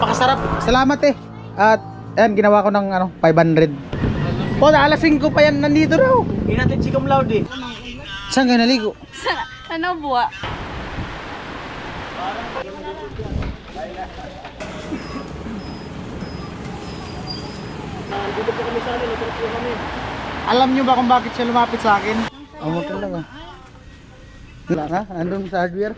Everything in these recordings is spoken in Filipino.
napakasarap. Salamat eh. At ayan, ginawa ko ng ano, 500. Po, alas 5 pa yan, nandito raw. Hindi natin si Cum Laude eh. Saan ka naligo? Ano buwa? Dito po kami sa amin, ito po kami. Alam nyo ba kung bakit siya lumapit sa akin? Oo, talaga. Wala na, nandun sa hardware.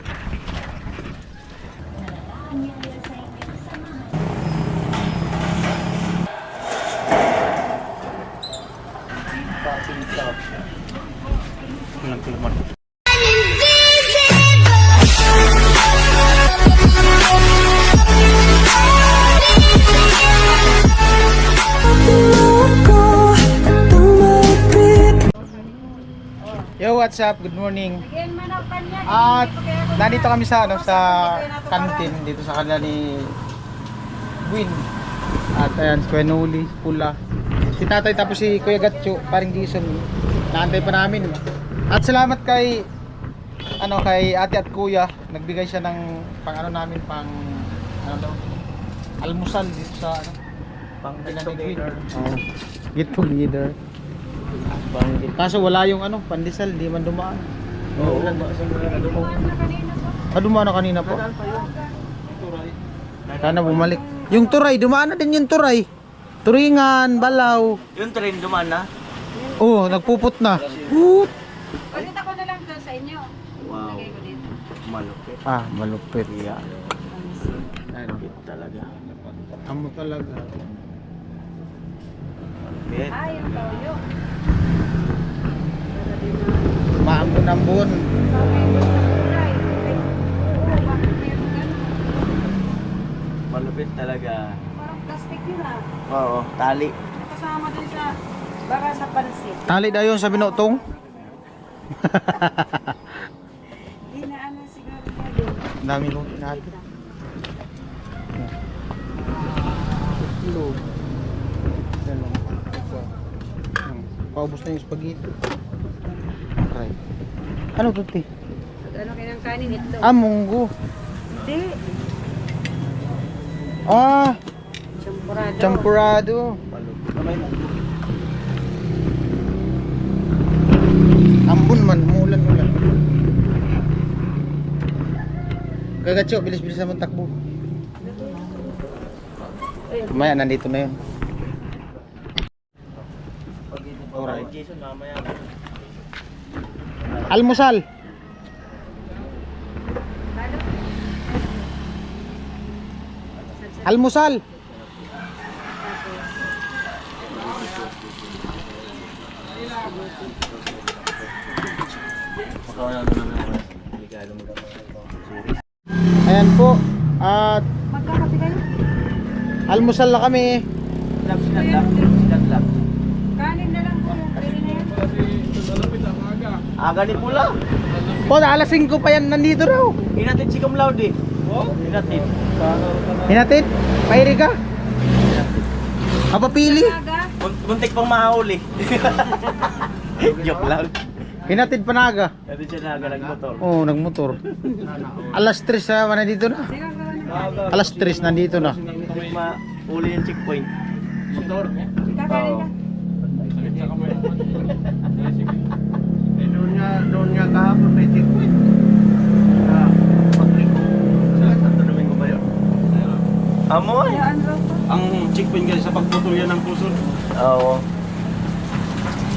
Yo, what's up? Good morning. At nandito kami sa ano, sa canteen dito sa kanila ni Win. At ayan, si Kuya Noli, Pula. Si Tatay tapos si Kuya Gatcho, paring Jason. Naantay pa namin. At salamat kay ano, kay Ate at Kuya, nagbigay siya ng pang ano namin, pang ano daw, almusal dito sa ano, Pang get together. Oh, get together. Kaso wala yung ano, pandesal, di man dumaan. Oo. Dumaan na kanina po. Sana bumalik. Yung turay, dumaan na din yung turay. Turingan, balaw. Yung train dumaan na? Oh, nagpuput na. Put. Pakita ko na lang to sa inyo. Wow. Lagay ko dito. Malupit. Ah, malupit. Yeah. Ano? Malupit talaga. Amo talaga. Malupit. Yung toyo. Maambon-ambon. Malupit talaga. Parang plastic yun ah. Oo, tali. Kasama din sa baka sa pansit. Tali daw yun sa binutong. Hindi na ano siguro na din. Ang dami kong natin. Paubos na yung spaghetti. Okay. Ano to, te? Ano kayo ng kanin ito? Ah, munggo. Hindi. Ah, Champurado. champurado. Malupit. Kamay mo. Ambon man, umuulan-ulan. Kagatso, bilis-bilis naman takbo. Kumaya, nandito na yun. Alright. Jason, mamaya. Almusal. Almusal. Ayan po. At Magkakape kayo? almusal na kami. Sinadlak. Kanin na lang po. Pwede na yan. Aga ni Pula. Po, alas 5 pa yan, nandito raw. Hindi natin si Cum Laude eh. Hindi natin. Hinatid? Pairi ka? Mapapili? Aga. Muntik pang mahuli. Joke lang. Hinatid panaga. Natin siya naga nagmotor. Oo, oh, nagmotor. Alas 3 na nandito na. Sige, gawin na. Alas 3 nandito na. Muntik mahuli yung checkpoint. Motor. Kakain ka. Doon nga kahapon may checkpoint. Santo Domingo ba yun? Amo ay. Yan raw po. Ang checkpoint guys sa pagputol yan ng puso. Oo.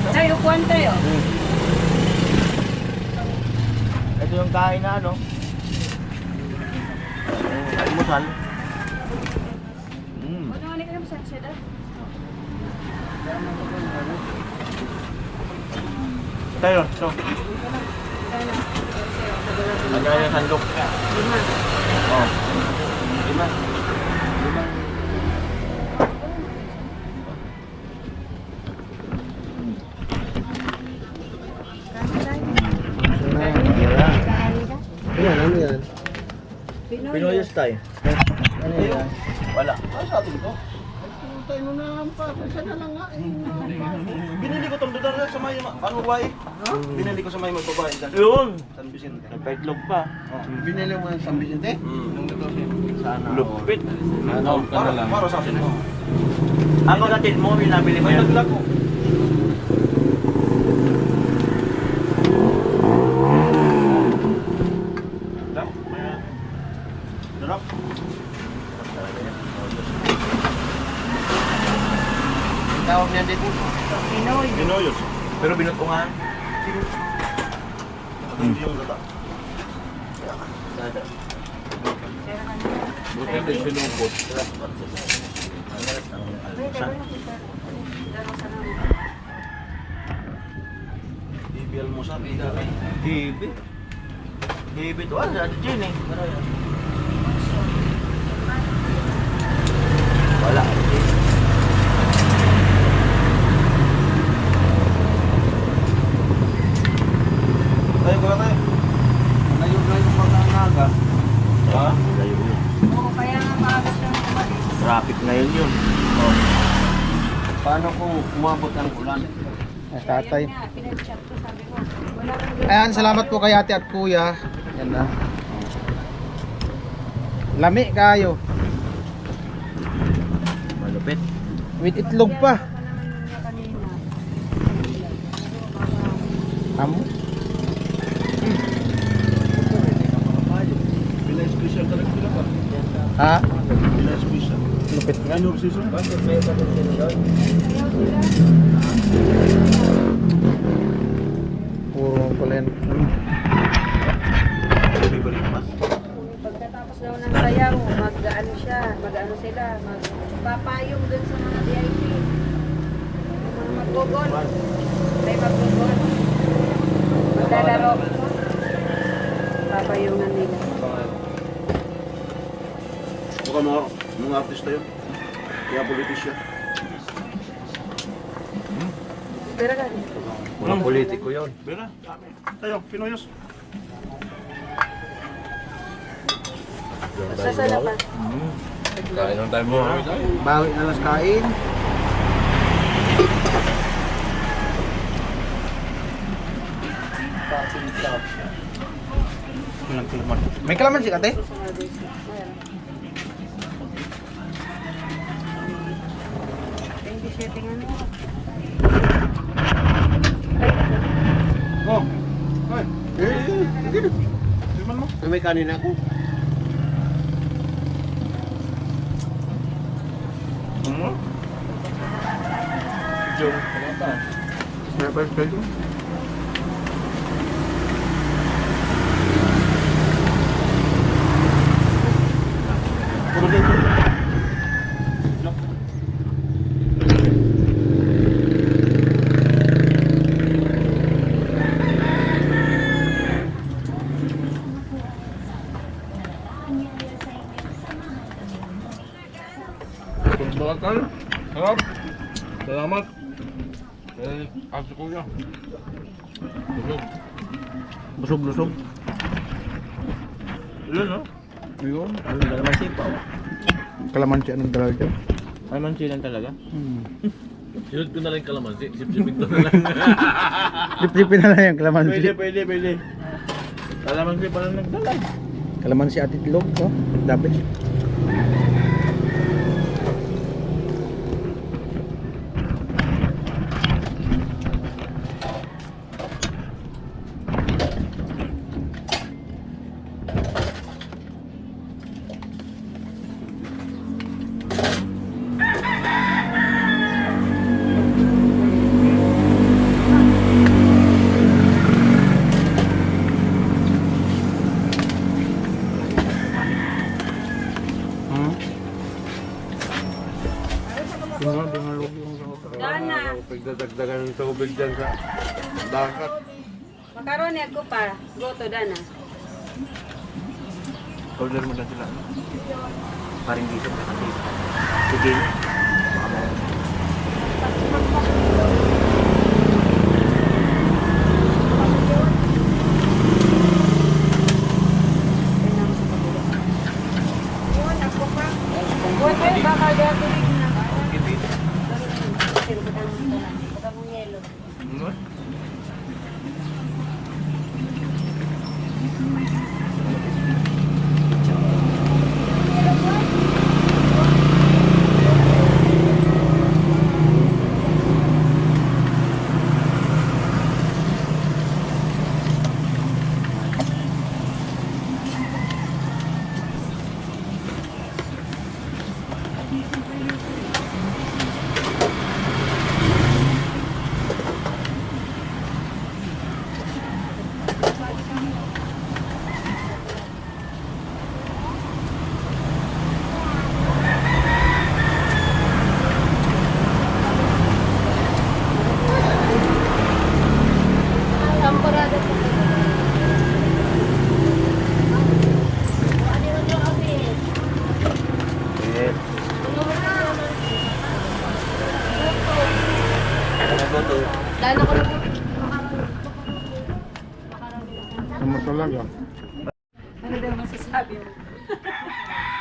Tayo, upuan tayo. Ito yung kain na ano. Almusal. Ano nga ka naman sa sila? Tayo, so. Lagay yung sandok. 5. Oh. 5. Ayan, ano yan? Pinoyos tayo. Ano yan? Wala. Sa atin to. Tayo mo na pa. Isa na lang nga. Binili ko itong dudar na sa may ano ba eh? Binili ko sa may magbabae dyan. Yun. San Vicente. Nagpaitlog pa. Binili mo ng San Vicente? Nung dudar Sana. Lupit. Ano, para sa akin mo. Ako natin mo, binabili mo May yan. naglago. Dap, may darap. Tawag niya dito. Pinoy. Pinoyos. Pero binot ko nga. Hindi yung gata. Sada. Buti din pinupot. DBL mo sa Hibi. Hibi to. Ah, sa Jin eh. Wala. Tayo ko tayo. Layo na yung mga naga. Ha? Layo yun. Oo, kaya nga maaga siyang umalis. Traffic na yun. Oh. Paano kung umabot ang ulan? Tatay. Ayun nga, pinag-chat ko, sabi ko. Wala kang Ayan, salamat po kay ate at kuya. Yan na. Lami kayo. Malupit. With itlog pa. Amo? Pinay special talaga sila pa. Ha? Pinay special. Lupit nga. Minor season. Puro pala yan. Pagkatapos daw ng sayaw, mag-ano siya, mag-ano sila, magpapayong dun sa mga VIP. Yung mga maggugol. May maggugol. Maglalaro. Papayungan nila. Baka mga artista yun. Kaya politisya. Pero ka rin. Mga politiko yun. Bira, tayo, Pinoyos. Sasala pa. Kain ng time mo. Bawi na las kain. May kalamansi ka, te? Thank you, shipping ano. Oh. Ay. Hindi. Timan mo. May kanin ako. Jong. Sniper special. Puro dito. Bakal. Harap. Salamat. Aso ko yan. Busog-lusog. Yun, no? Yun. Kalamansi pa. Kalamansi anong dalaw dyan? Kalamansi lang talaga. Sinod ko na lang kalamansi, sip-sipin ko na lang. Lip-lipin na lang yung kalamansi. Pwede. Kalamansi pa lang nagdala. Kalamansi at itlog, no? Dapat. Dana. Pagdadagdagan ng tubig dyan sa dagat. Makaroni ako pa. Goto, Dana. Order mo na sila. Paring dito. Sige. Yun, ako pa. Goto, baka dito rin na. Butang ng yelo.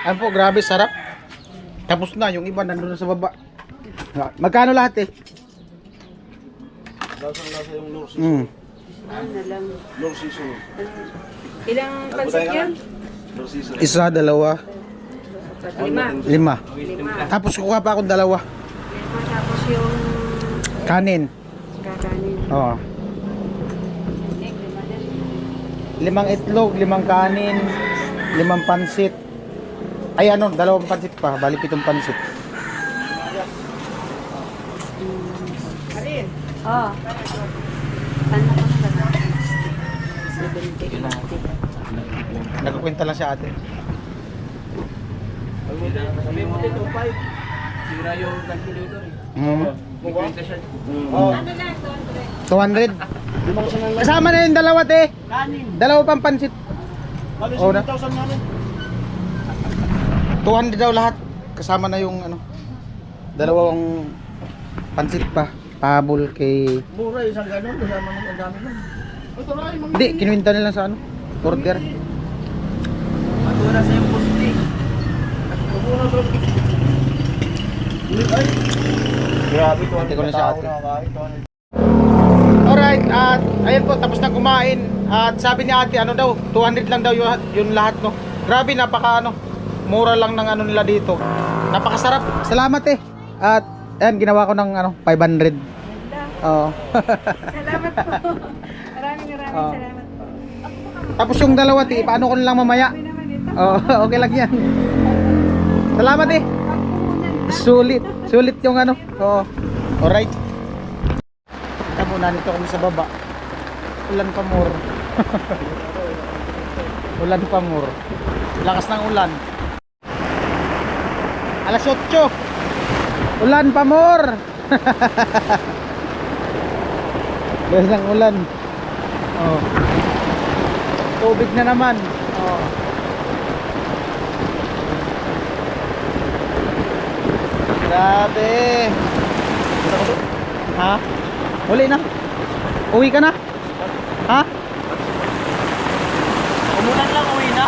Ayun po, grabe sarap. Tapos na, yung iba nandun na sa baba. Magkano lahat eh? Lasang-lasa yung Lord Season. Mm. Ano lang. Lord Season. Ilang pansit yun? Lord Season. Isa, dalawa, 5. 5. Tapos kukuha pa akong dalawa. Tapos yung Kanin. kakanin. Oo. 5 itlog, 5 kanin, 5 pansit. Ay ano, 2 pansit pa, bali 7 pansit. Oh. Ano ka na ba? 70. Nagkukwenta lang si ate. Sabi mo dito, 5. Sira yung calculator eh. Oh. 200. Kasama na yung dalawa te. Kanin. 2 pang pansit. Bali, Oo na. 7,000 namin. 200 daw lahat. Kasama na yung ano. 2 pansit pa. Pahabol kay... Mura, isang ganun. Kasama ng ang dami nun. Ito na, yung mga... Hindi, kinuwinta nila sa ano. Order. Matura sa yung poste. Mura sa... Ay! Grabe, Ate ko na sa ate. ate. Alright, at ayun po, tapos na kumain. At sabi ni ate, ano daw, 200 lang daw yung lahat, no. Grabe, napaka ano, mura lang ng ano nila dito. Napakasarap. Salamat eh. At ayan, ginawa ko ng ano, 500. Oo. Salamat po. Maraming Oo. salamat po. Tapos yung dalawa, ti, paano ko na lang mamaya? Kami naman ito. Oo, okay lang yan. Salamat eh. Sulit. Sulit yung ano. Oo. Alright. Tamo na nito kami sa baba. Ulan pa more. Ulan pa more. Lakas ng ulan. Alas 8. Ulan pa more. Lakas ng ulan. Oh. Tubig na naman. Oh. Grabe. Ha? Uli na. Uwi ka na? Ha? Umulan lang, uwi na.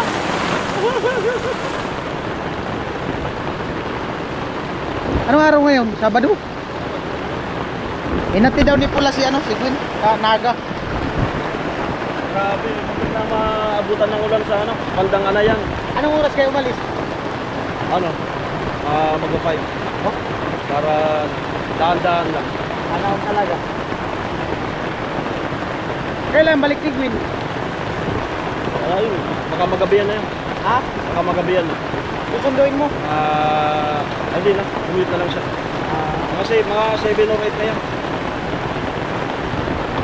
Anong araw ngayon? Sabado? Inati daw ni Pula si ano, si Gwen, Naga. Grabe, hindi na maabutan ng ulan sa ano, bandang Anayan. Anong oras kayo umalis? Ano? Mag-5. Oh, Para daan-daan lang. ano talaga? Kailan balik ni Gwen? Ayun, baka magabihan na yan. Ha? Baka magabihan na. Susunduin mo? Hindi na, umulit na lang siya. Mga 7 or 8 na yan.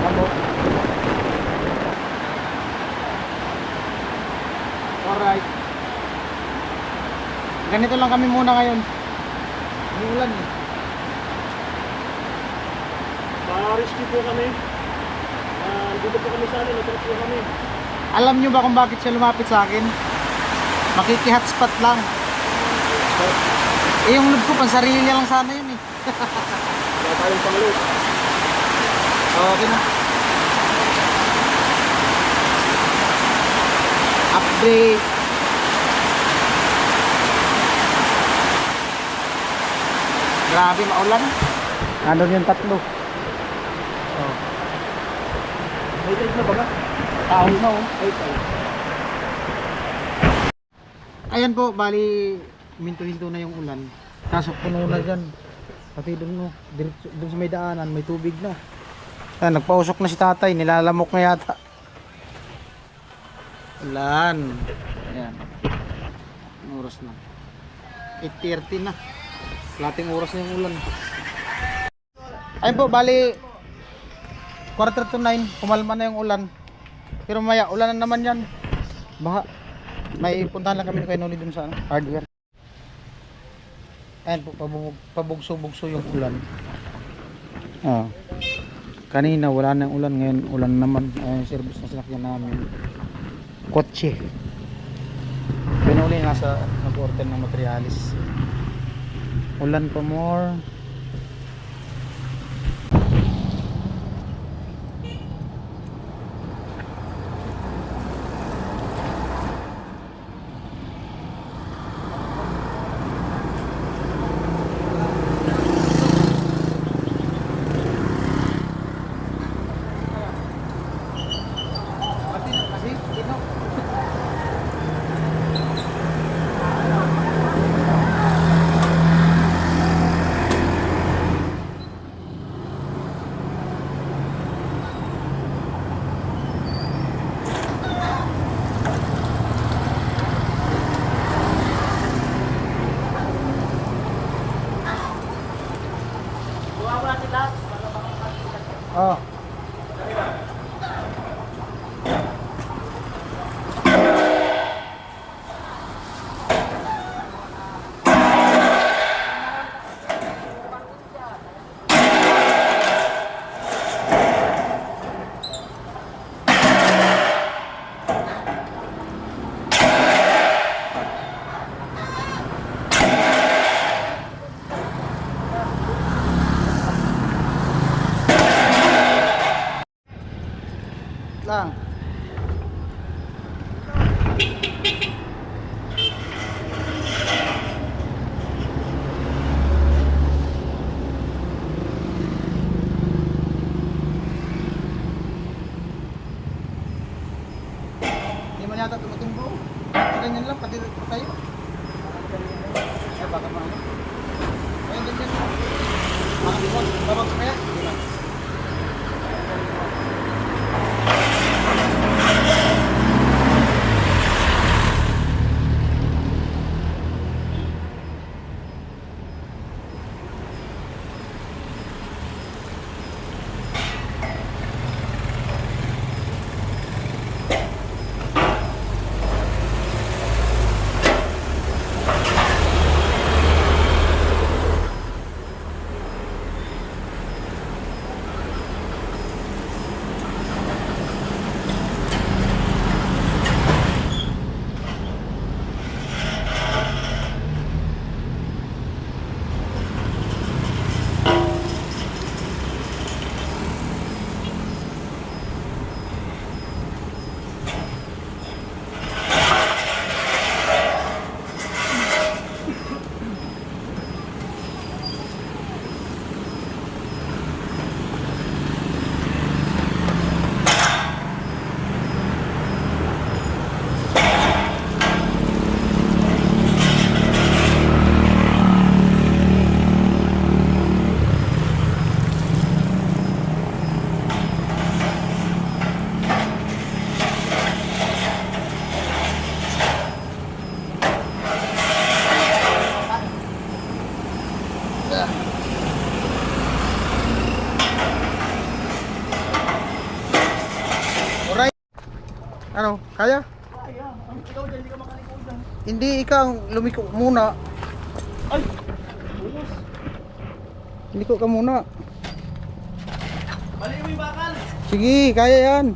Ano? Alright. Ganito lang kami muna ngayon. May ulan eh. Rescue po kami. Dito po kami sa alin, natulog po kami. Alam nyo ba kung bakit siya lumapit sa akin? Makiki-hotspot lang. Eh yung load ko, pansarili niya lang sana yun eh. Wala tayong pangload. Okay na. Update. Grabe maulan. Ano yung tatlo? Oh. May tide na ba ka? Taon na oh. Ay, tayo. Ayan po, bali minto-hinto na yung ulan. Kaso puno na dyan. Pati doon no, doon sa may daanan, may tubig na. Ayan, nagpausok na si tatay, nilalamok na yata. Ulan. Ayan. Anong oras na? 8:30 na. Lating oras na yung ulan. Ayun po, bali 8:45, kumalma na yung ulan. Pero maya, ulan na naman yan. Baha. May puntahan lang kami ni Kuya Noli dun sa ano, hardware. Ayan po, pabugso-bugso yung ulan. Kanina wala na yung ulan, ngayon ulan naman. Ayan yung service na sinakyan namin. Kotse. Kuya Noli nasa nag-order ng materialis. Ulan pa more. Tabang ko kaya? Alright. Ano, kaya? Kaya. Ang ikaw dyan, hindi ka makaliko dyan. Hindi, ikaw ang lumiko muna. Ay! Buyos. Liko ka muna. Mali mo yung bakal. Sige, kaya yan.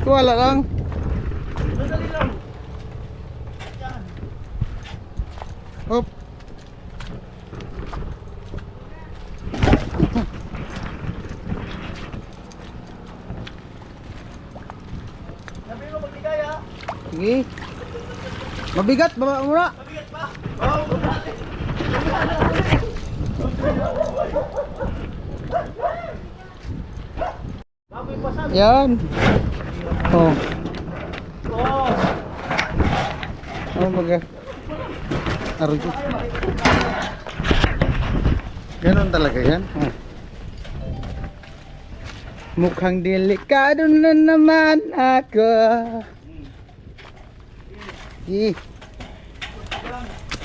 Wala lang. Madali lang. Yan. Hop. Sabi mo magbigay ha. Sige. Mabigat, baba muna. Mabigat pa. Oo, mabigat. Baboy pasag. Yan. Oh. Oo. Oh, maga. Arujo. Ganon talaga yan. Oh. Mukhang delikado na naman ako.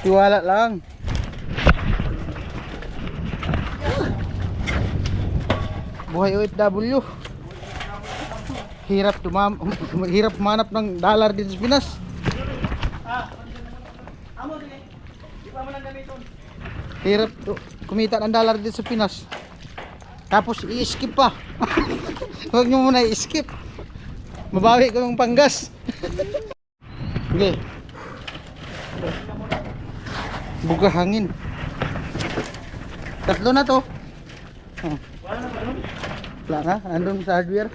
Tiwala lang. Buhay OFW. Hirap manap ng dollar dito sa Pinas. Amo din eh. Di pa mo lang gamiton. Hirap kumita ng dollar dito sa Pinas. Tapos i-skip pa. Huwag nyo muna i-skip. Mabawi ko yung panggas. Okay. Buga hangin. Tatlo na to. Oh. Wala nga, andun sa hardware.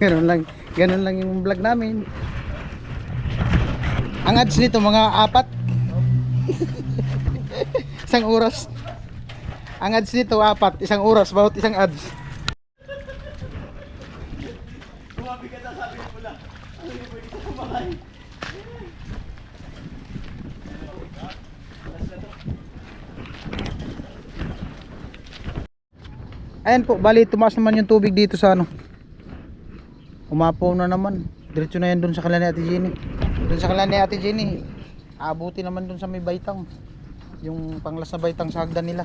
Ganun lang yung vlog namin. Ang ads nito mga 4. Isang oras. Ang ads nito 4, isang oras bawat isang ads. Bumabigat na sabi ko pula. Ano yung pwede ko kumahay? Ayan po, bali tumaas naman yung tubig dito sa ano. Umapaw na naman. Diretso na yan dun sa kanila ni Ate Jenny. Dun sa kanila ni Ate Jenny, abuti naman dun sa may baitang. Yung panglas na baitang sa hagdan nila.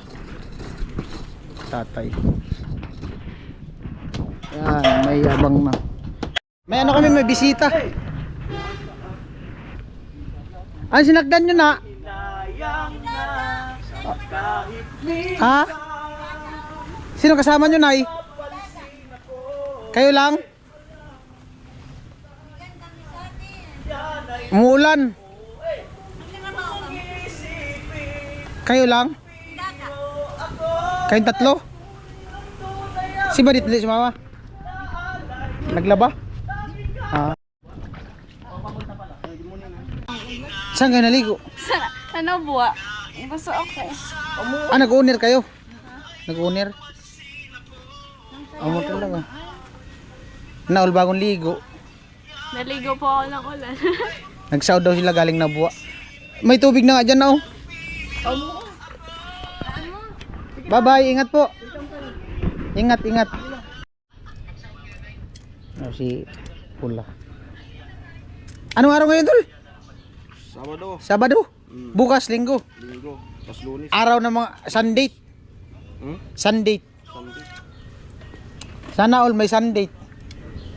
Tatay. Yan, may abang na. May ano kami, may bisita. Ano sinagdan nyo na? Inayang na kahit minsan. Ha? Sino kasama nyo, Nay? Kayo lang? Umuulan. Kayo lang? Kayong tatlo? Si Badit hindi si Mama? Naglaba? Ah. Saan kayo naligo? Ano buwa? Gusto ako. Ah, nag-owner kayo? Nag-owner? Amo talaga. Naul bagong ligo. Naligo po ako ng ulan. Nagsaw daw sila galing na buwa. May tubig na nga dyan na oh. Bye bye, ingat po. Ingat, ingat. Oh, si Pula. Anong araw ngayon, Tol? Sabado. Sabado? Bukas, Linggo. Linggo. Tas Lunes. Araw ng mga Sunday. Sunday. Sunday. Sana all may Sunday.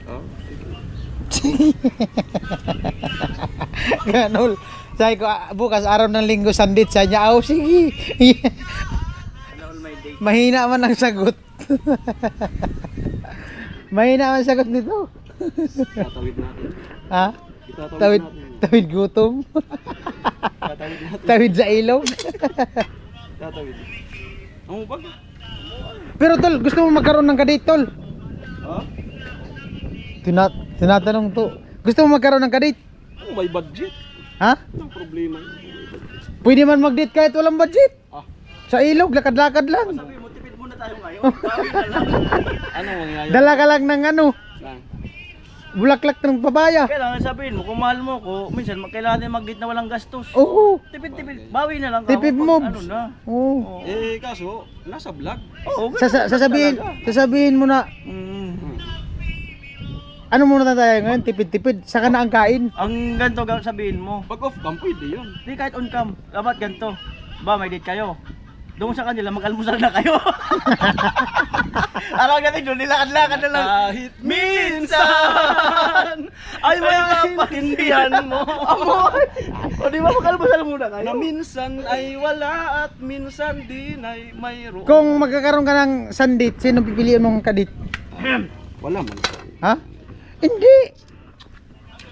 Ah, sige. Ganun. Sabi ko, bukas araw ng Linggo, Sunday. Sabi niya, oh, sige. Mahina man ang sagot. Mahina man ang sagot nito. Tatawid natin. Ha? Itatawid Tawid, natin. tawid gutom. Tatawid natin. Tawid sa ilog. Tatawid. Ang bag. Pero tol, gusto mo magkaroon ng kadate, tol? Ha? Tinatanong to. Gusto mo magkaroon ng kadate? Oh, may budget. Ha? Anong problema? Pwede man mag-date kahit walang budget. Ah. Sa ilog, lakad-lakad lang. Sabi mo, tipid muna tayo ngayon. Bawi na lang. Ano mangyayari? Dala ka lang ng ano, Lang. bulaklak ng papaya. Kailangan sabihin mo, kung mahal mo ko, minsan kailangan din mag-date na walang gastos. Oo. Tipid-tipid, bawi na lang. Tipid Pag mobs. Ano na. Oo. Oo. Kaso, nasa vlog. Oo, Sasabihin mo na, ano muna tayo ngayon, tipid-tipid, saka na ang kain. Ang ganito sabihin mo, Pag off cam, pwede yun. di kahit on cam, dapat ganito. Ba, may date kayo. Doon sa kanila, mag-almusal na kayo. Araw ganito, doon nilakad-lakad na lang. Kahit Minsan ay may mapatindihan mo. O di ba mag-almusal muna kayo? Na minsan ay wala at minsan din ay mayroon. Kung magkakaroon ka ng sandate, sino pipiliin mong kadate? Wala man. Ha? Hindi.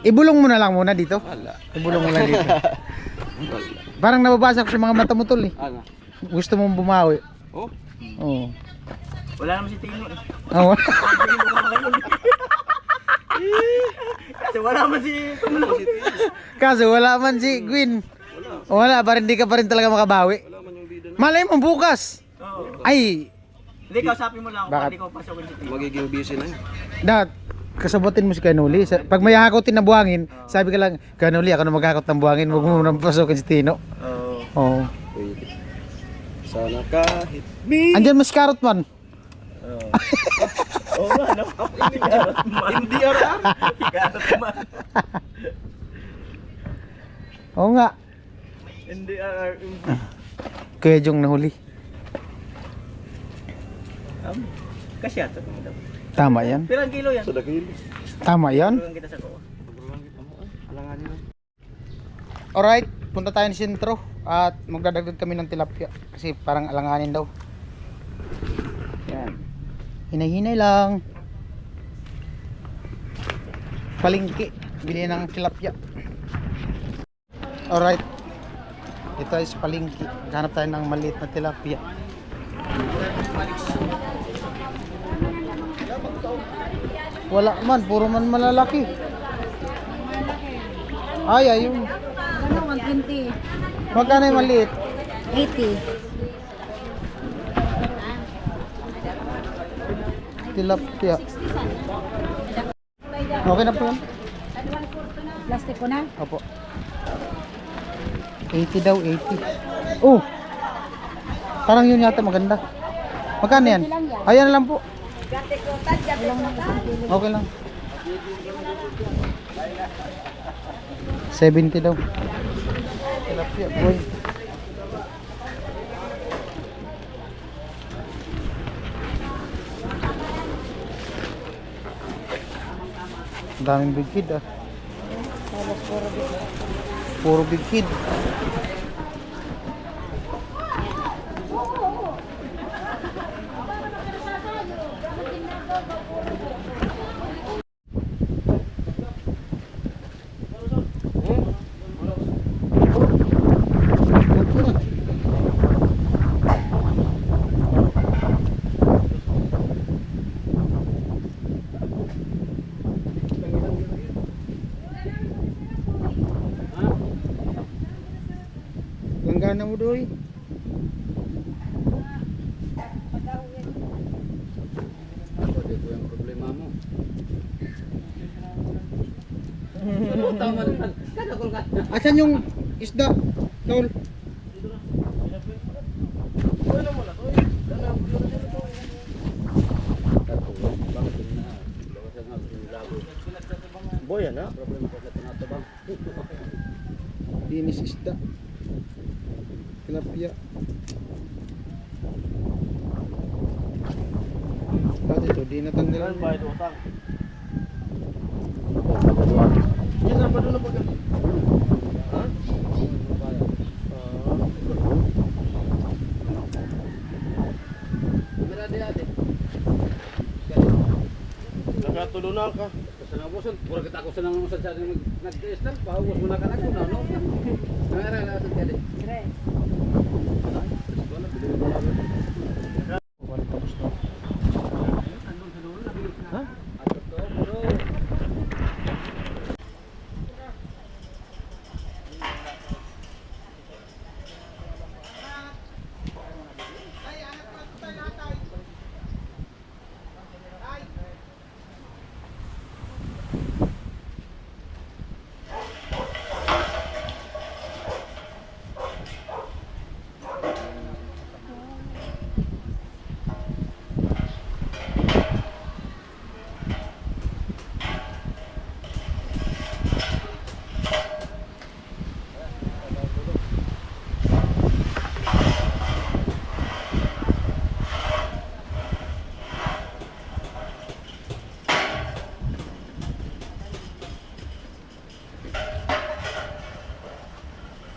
Ibulong mo na lang muna dito. Wala. Ibulong mo lang dito. Wala. Parang nababasa ko sa mga mata mo, tol eh. Ano? Gusto mong bumawi. Oh? Oo. Wala naman si Tino eh. Oo. Kasi wala man si Kaso wala man si Gwen. Wala, parang hindi ka pa rin talaga makabawi. Wala man yung bida na. Malay mo bukas. Oo. Ay, Hindi, kausapin mo lang ako Bakit? hindi ko pasokin si Tino. Magiging busy na yun. dat kasabutin mo si Kanuli. Pag may hakotin na buhangin, sabi ka lang, Kanuli, ako na maghakot ng buhangin, huwag mo nang pasukin si Tino. Oo. Oo. Pwede. Sana kahit Andyan mas karot man. Oo nga, no? hindi ara. Ikarot man. Oo nga. Hindi, Kuya Jong nahuli. kasi ato. Tama yan. Pero ang kilo yan. Sa dakil. Tama yan. Tulungan kita sa ko. Alanganin na. Alright, punta tayo sa sentro at magdadagdag kami ng tilapia kasi parang alanganin daw. Yan. Hinay-hinay lang. Palengke, bili ng tilapia. Alright. Ito is palengke. Hanap tayo ng maliit na tilapia. Wala man, puro man malalaki. Ay, ayun. Ano, 120? Magkano yung maliit? 80. Tilapia. Okay na po yan? Plastic ko na? Opo. 80 daw, 80. Oh! Parang yun yata maganda. Magkano yan? Ayan na lang po. Okay lang. 70 daw. Tilapia, boy. Ang daming big kid ah. Puro big kid. Langgana mo doy. Ako, dito yung problema mo. Tama naman. Kadakol ka. Asan yung isda? Tol. Boy, ano? Linis isda. Tilapia. Bakit ito? Di natanggalan. Bayad utang. Yan na ba doon na pag... Ha? Nakatulunan ka. Sa nabuson, pura kita ako sa nang musad sa nag-testan, pahuwas mo na ka na no? Nangara na sa tele. Tres. Wala tapos na. Ha? Ato to, puro.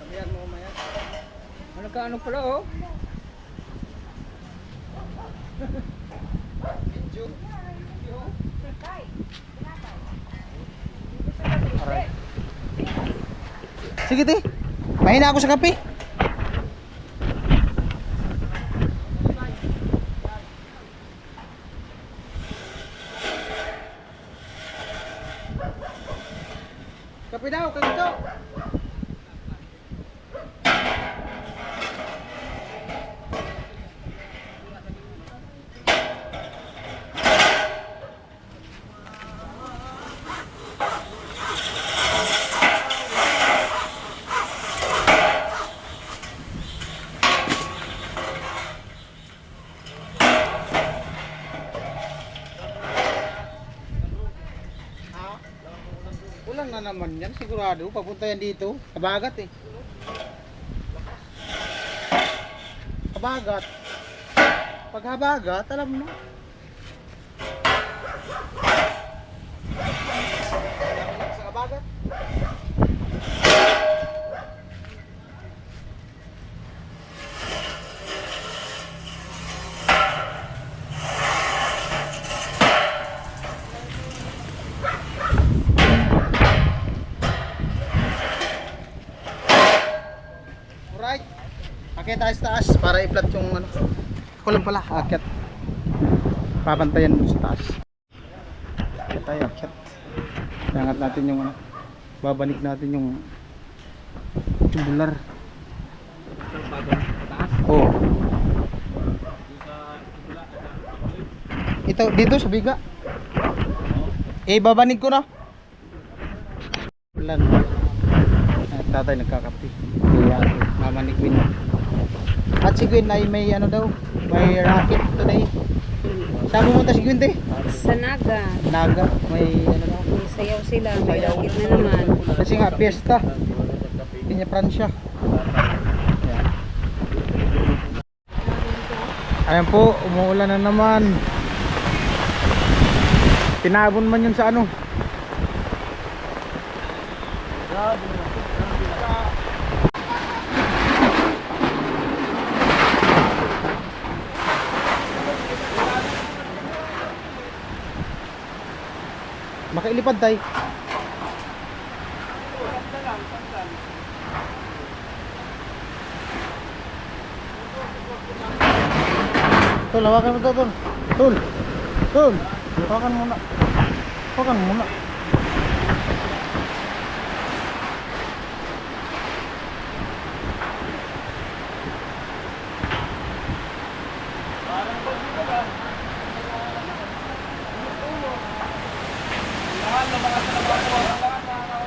Sabihan mo umaya. Ano ka ano pala oh? Aray. Sige te. Mahina ako sa kape. Kape daw, kanto. Ulan na naman yan, sigurado. Papunta yan dito. Kabagat eh. Kabagat. Pag habagat, alam mo. Sa kabagat. Alright. Akit tayo sa taas para i-flat yung ano. Ako lang pala, akit. Papantayan dun sa taas. Akit tayo, akit. Iangat natin yung ano. Babanik natin yung tubular. Oh. Ito dito sa biga. Babanig ko na. Ulan. Tatay nagkakape. Kaya mama ni Queen. At si Queen ay may ano daw, may racket today. Saan pumunta si Queen te? Sa Naga. Naga, may ano daw. May sayaw sila. May rakit na naman. Kasi nga piyesta. Pinya Francia. Ayan. Ayan po, umuulan na naman. Tinabon man yun sa ano. Makailipad tayo. Tol, hawakan mo ito, Tol. Tol. Tol. Hawakan muna. Hawakan muna. Lahat ng mga trabaho, lahat ng mga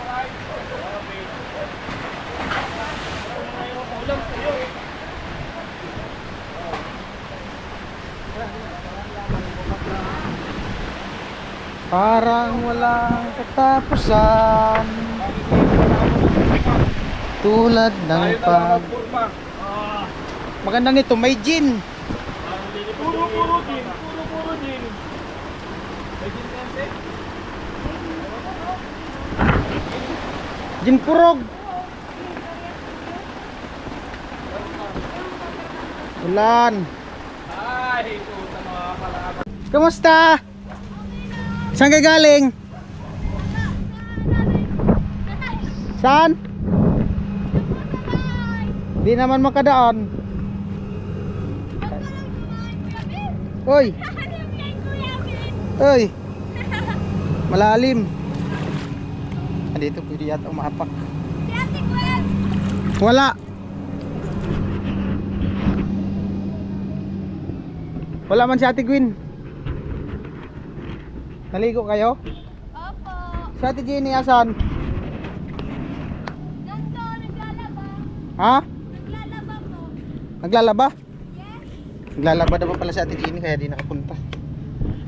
Parang walang katapusan. Tulad ng pag... Maganda nito, may gin. Puro din. Gin purog. Ulan. Kamusta? Saan kayo galing? Saan? Di naman makadaan. Oy. Oy. Malalim. Dito pwede yata umapak. Wala. Wala man si Ate Gwen. Naligo kayo? Opo. Si Ate Jenny asan? Ganto, naglalaba. Ha? Naglalaba po. Naglalaba? Yes. Naglalaba naman pala si Ate Jenny kaya di nakapunta.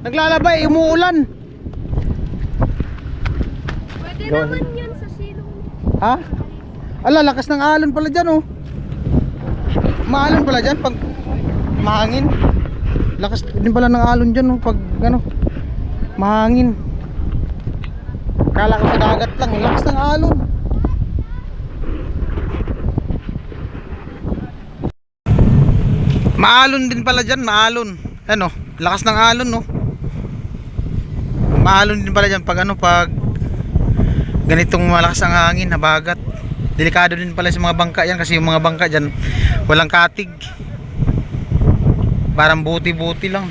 Naglalaba eh, umuulan. Pwede Go naman ahead. yun sa silong. Ha? Ala, lakas ng alon pala dyan oh. Maalon pala dyan pag mahangin. Lakas din pala ng alon dyan oh, pag ano, mahangin. Kala ko sa dagat lang, lakas ng alon. Maalon din pala dyan, maalon. Ano, lakas ng alon no. Maalon din pala dyan pag ano, pag ganitong malakas ang hangin, habagat. Delikado din pala sa mga bangka yan kasi yung mga bangka dyan walang katig. Parang buti-buti lang.